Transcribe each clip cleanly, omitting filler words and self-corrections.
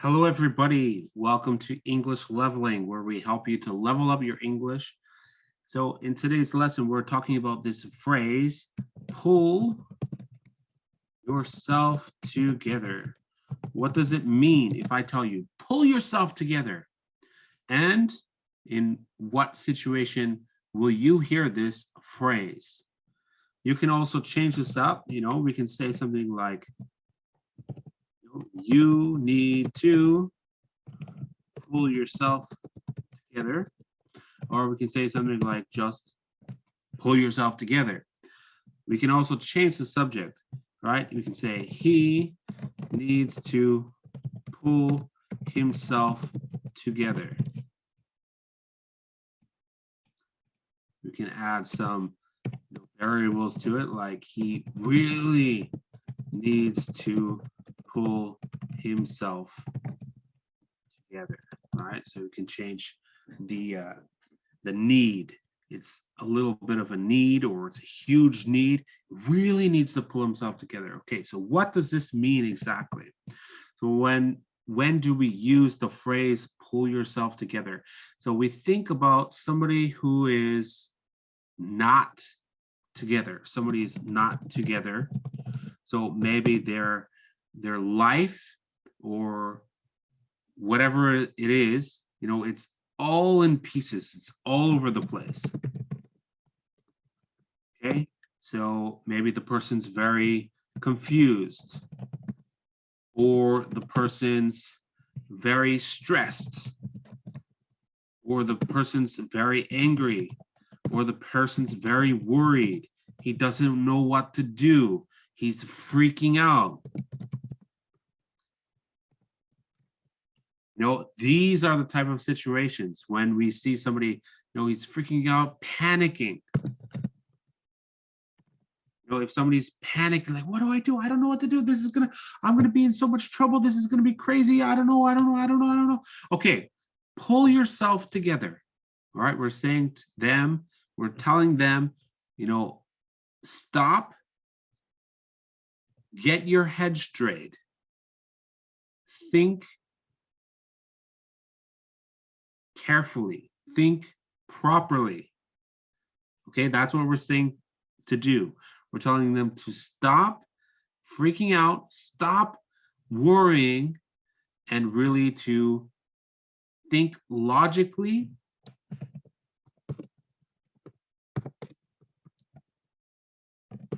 Hello, everybody. Welcome to English Leveling, where we help you to level up your English. So in today's lesson, we're talking about this phrase, pull yourself together. What does it mean if I tell you, pull yourself together? And in what situation will you hear this phrase? You can also change this up. We can say something like, you need to pull yourself together. Or we can say something like, just pull yourself together. We can also change the subject, right? We can say, he needs to pull himself together. We can add some variables to it, like he really needs to pull himself together. All right, so we can change the need. It's a little bit of a need, or it's a huge need. Really needs to pull himself together. Okay, so what does this mean exactly? So when do we use the phrase pull yourself together? So we think about somebody who is not together. Somebody is not together. So maybe their life or whatever it is, it's all in pieces. It's all over the place. Okay, so maybe the person's very confused, or the person's very stressed, or the person's very angry, or the person's very worried. He doesn't know what to do. He's freaking out. These are the type of situations when we see somebody, he's freaking out, panicking. If somebody's panicking, like, what do I do? I don't know what to do. I'm gonna be in so much trouble. This is gonna be crazy. I don't know. Okay, pull yourself together. All right, we're saying to them, we're telling them, stop, get your head straight, think carefully, think properly. Okay, that's what we're saying to do. We're telling them to stop freaking out, stop worrying, and really to think logically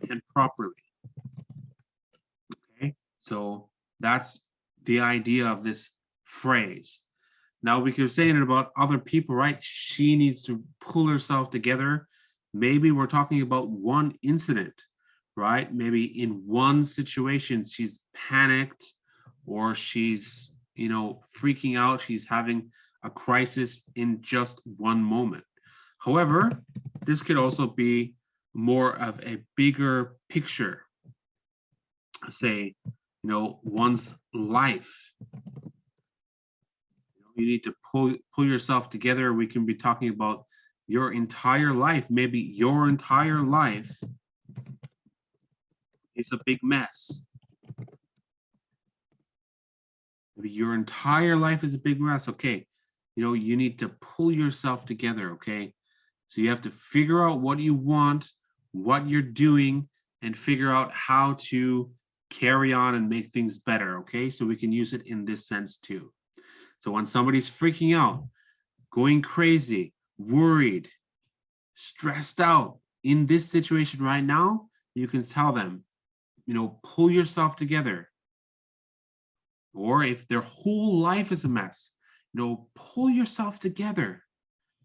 and properly. Okay, so that's the idea of this phrase. Now we could say it about other people, right? She needs to pull herself together. Maybe we're talking about one incident, right? Maybe in one situation, she's panicked, or she's, freaking out. She's having a crisis in just one moment. However, this could also be more of a bigger picture. Say, one's life. You need to pull yourself together. We can be talking about your entire life. Maybe your entire life is a big mess. Maybe your entire life is a big mess. Okay, you need to pull yourself together. Okay, so you have to figure out what you want, what you're doing, and figure out how to carry on and make things better. Okay, so we can use it in this sense too. So when somebody's freaking out, going crazy, worried, stressed out in this situation right now, you can tell them, pull yourself together. Or if their whole life is a mess, pull yourself together.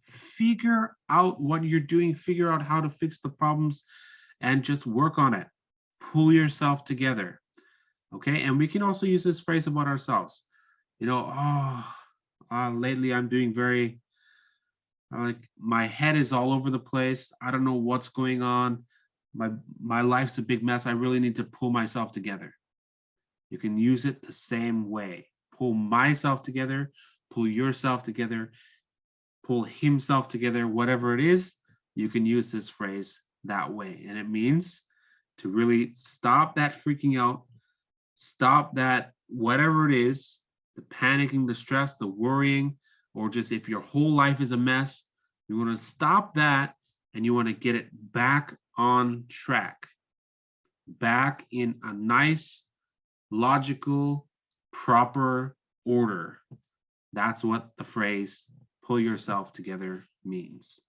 Figure out what you're doing, figure out how to fix the problems, and just work on it. Pull yourself together. Okay, and we can also use this phrase about ourselves. Lately I'm doing very, like, my head is all over the place. I don't know what's going on. My life's a big mess. I really need to pull myself together. You can use it the same way. Pull myself together, pull yourself together, pull himself together, whatever it is, you can use this phrase that way. And it means to really stop that freaking out, stop that whatever it is, the panicking, the stress, the worrying, or just if your whole life is a mess, you want to stop that and you want to get it back on track, back in a nice, logical, proper order. That's what the phrase pull yourself together means.